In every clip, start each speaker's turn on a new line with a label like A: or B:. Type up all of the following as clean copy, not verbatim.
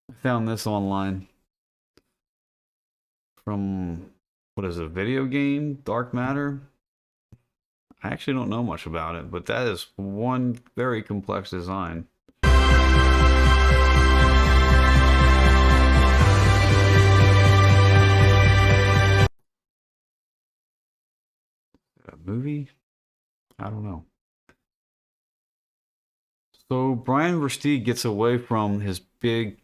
A: I found this online from, what is it, a video game? Dark Matter? I actually don't know much about it, but that is one very complex design. A movie? I don't know. So Brian Versteeg gets away from his big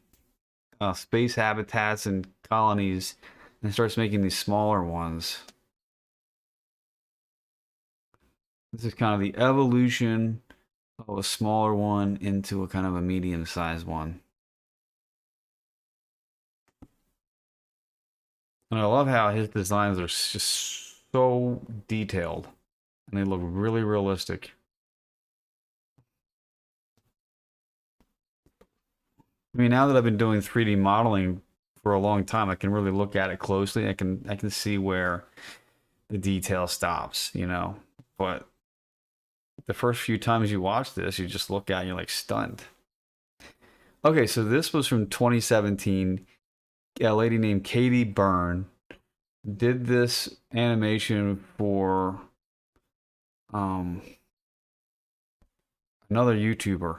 A: space habitats and colonies and starts making these smaller ones. This is kind of the evolution of a smaller one into a kind of a medium-sized one. And I love how his designs are just so detailed and they look really realistic. I mean, now that I've been doing 3D modeling for a long time, I can really look at it closely. I can see where the detail stops, you know. But the first few times you watch this, you just look at it and you're like stunned. Okay, so this was from 2017. A lady named Katie Byrne did this animation for another YouTuber.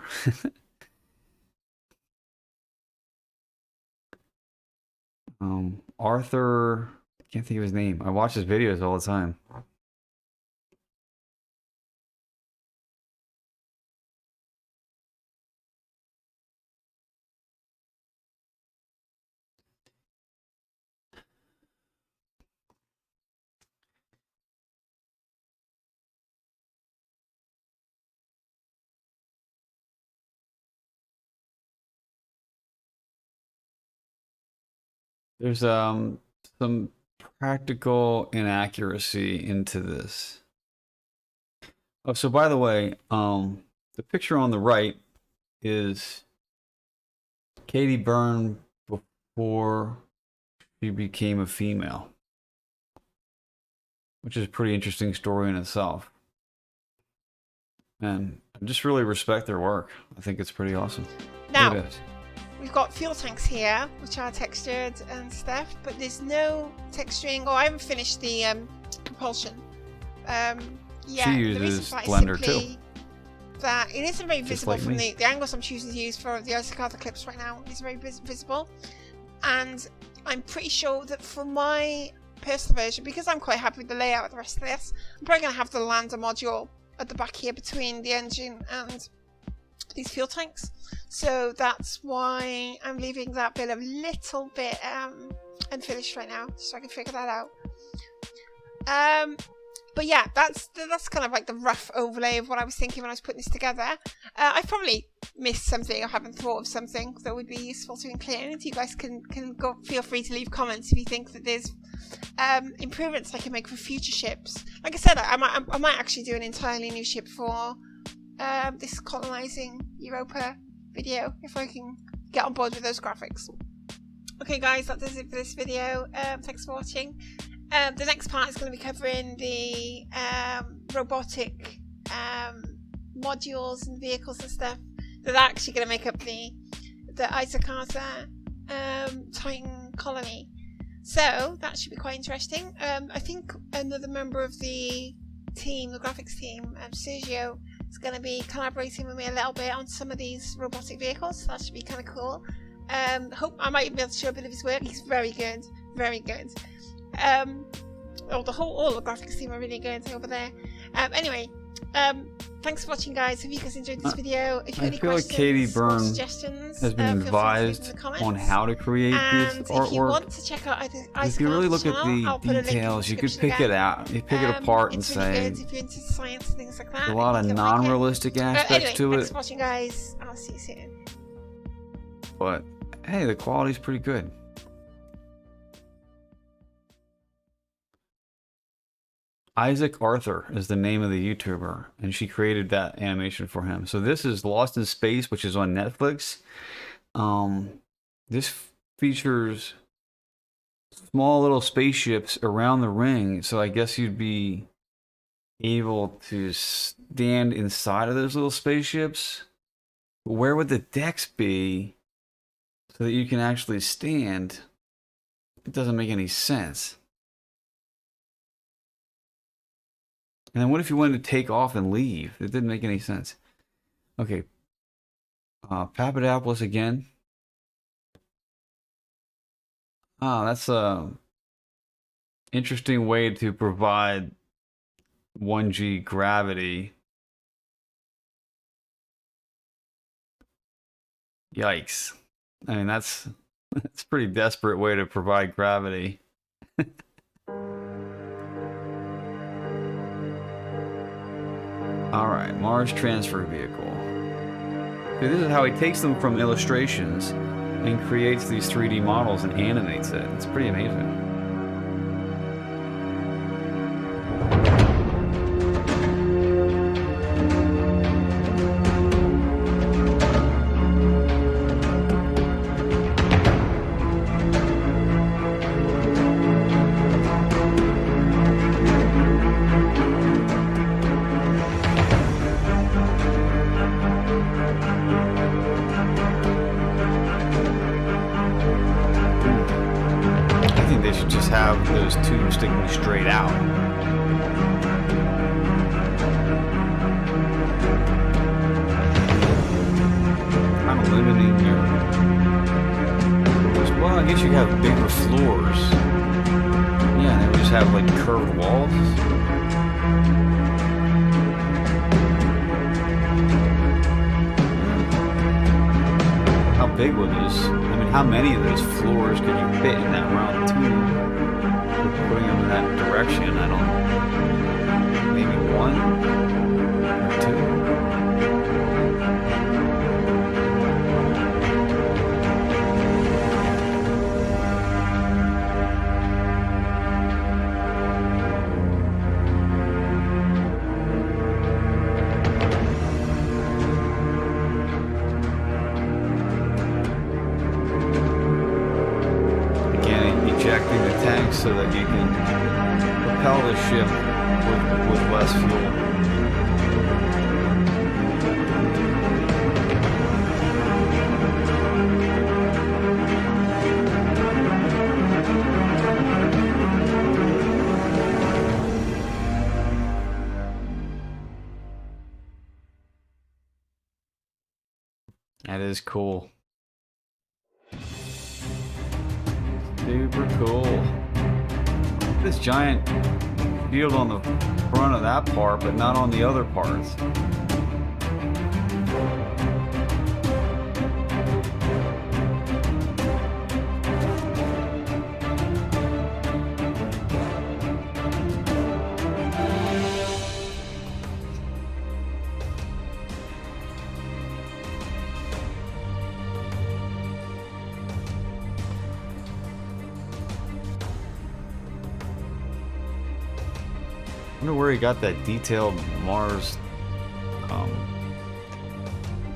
A: Arthur, I can't think of his name. I watch his videos all the time. There's some practical inaccuracy into this. Oh, so by the way, the picture on the right is Katie Byrne before she became a female, which is a pretty interesting story in itself. And I just really respect their work. I think it's pretty awesome. Look
B: Now,
A: at this.
B: we've got fuel tanks here, which are textured and stuff, but there's no texturing. Oh, I haven't finished the propulsion. Yeah,
A: She
B: the reason
A: uses
B: for that is
A: Blender
B: simply
A: too.
B: that it isn't very
A: Just
B: visible
A: like
B: from
A: me.
B: the angles I'm choosing to use for the Isocata clips right now. It's very visible, and I'm pretty sure that for my personal version, because I'm quite happy with the layout of the rest of this, I'm probably going to have the lander module at the back here between the engine and these fuel tanks. So that's why I'm leaving that bit a little bit unfinished right now, so I can figure that out. But yeah, that's kind of like the rough overlay of what I was thinking when I was putting this together. I've probably missed something or haven't thought of something that would be useful to include. You guys can go, feel free to leave comments if you think that there's improvements I can make for future ships. Like I said, I might actually do an entirely new ship for this colonizing Europa video if I can get on board with those graphics. Okay guys, that does it for this video. Thanks for watching. The next part is going to be covering the robotic modules and vehicles and stuff that are actually going to make up the Isocata Titan colony. So that should be quite interesting. I think another member of the team, the graphics team, Sergio, is going to be collaborating with me a little bit on some of these robotic vehicles. So that should be kind of cool. Hope I might be able to show a bit of his work. He's very good, very good. All the graphics team are really good over there. Anyway, thanks for watching, guys. If you guys enjoyed this video, if you have any
A: feel like
B: questions
A: Katie
B: or
A: Byrne
B: suggestions,
A: has been
B: feel free to leave them in
A: advised
B: the comments.
A: on how to create this
B: And if
A: artwork.
B: you want to check out either
A: If you really
B: Isocata's
A: look at
B: channel, I'll
A: the
B: put a link in the
A: details, you could
B: description
A: pick it
B: again.
A: out. You pick it apart and
B: It's really
A: say
B: good if you're into science and things like that.
A: a lot of
B: and you like it.
A: non-realistic aspects
B: Anyway,
A: to
B: thanks
A: it.
B: for watching, guys. I'll see you soon.
A: But hey, the quality's pretty good. Isaac Arthur is the name of the YouTuber, and she created that animation for him. So this is Lost in Space, which is on Netflix. This features small little spaceships around the ring, so I guess you'd be able to stand inside of those little spaceships. Where would the decks be so that you can actually stand, it doesn't make any sense. And then what if you wanted to take off and leave? It didn't make any sense. Okay. Papadopoulos again. That's a interesting way to provide 1G gravity. Yikes. I mean, that's a pretty desperate way to provide gravity. All right, Mars transfer vehicle. Okay, this is how he takes them from illustrations and creates these 3D models and animates it. It's pretty amazing. Those tubes sticking straight out. Kind of limiting your... Well, I guess you have bigger floors. Yeah, they would just have like curved walls. How big were those? I mean, how many of those floors could you fit in that round tube? Putting them in that direction, I don't know. Maybe one or two. Ejecting the tanks so that you can propel the ship with less fuel. That is cool. Super cool. This giant field on the front of that part, but not on the other parts. I wonder where he got that detailed Mars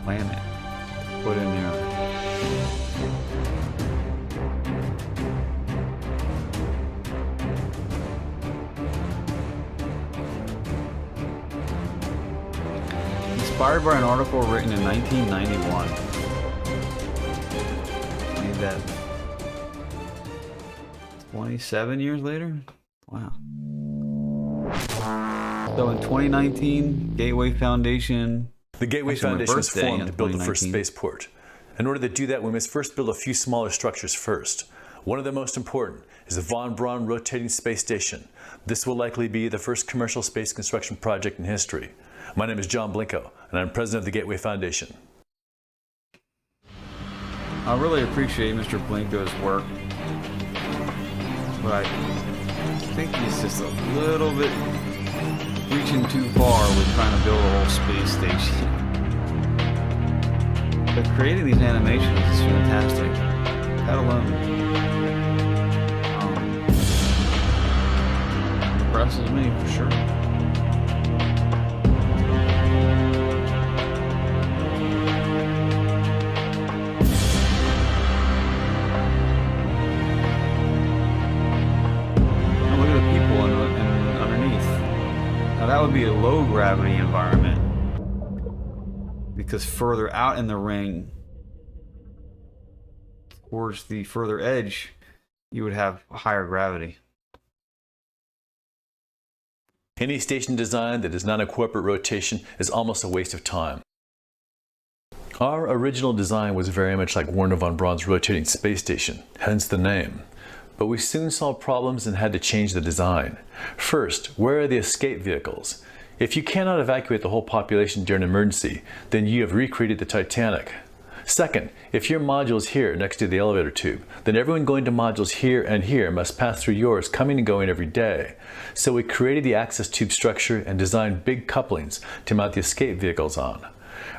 A: planet put in here. Inspired by an article written in 1991. Made that 27 years later? Wow. So in 2019, Gateway Foundation...
C: The Gateway Foundation was formed to build the first spaceport. In order to do that, we must first build a few smaller structures first. One of the most important is the Von Braun Rotating Space Station. This will likely be the first commercial space construction project in history. My name is John Blinko, and I'm president of the Gateway Foundation.
A: I really appreciate Mr. Blinko's work, but I think he's just a little bit reaching too far with trying to build a whole space station. But creating these animations is fantastic. That alone impresses me for sure. That would be a low gravity environment because further out in the ring towards the further edge, you would have higher gravity.
C: Any station design that does not incorporate rotation is almost a waste of time. Our original design was very much like Wernher von Braun's rotating space station, hence the name. But we soon saw problems and had to change the design. First, where are the escape vehicles? If you cannot evacuate the whole population during an emergency, then you have recreated the Titanic. Second, if your module is here next to the elevator tube, then everyone going to modules here and here must pass through yours, coming and going every day. So we created the access tube structure and designed big couplings to mount the escape vehicles on.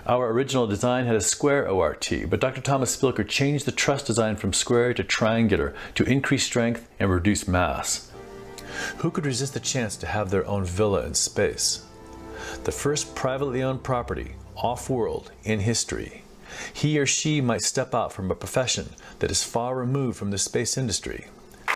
C: Our original design had a square ORT, but Dr. Thomas Spilker changed the truss design from square to triangular to increase strength and reduce mass. Who could resist the chance to have their own villa in space? The first privately owned property, off-world, in history. He or she might step out from a profession that is far removed from the space industry.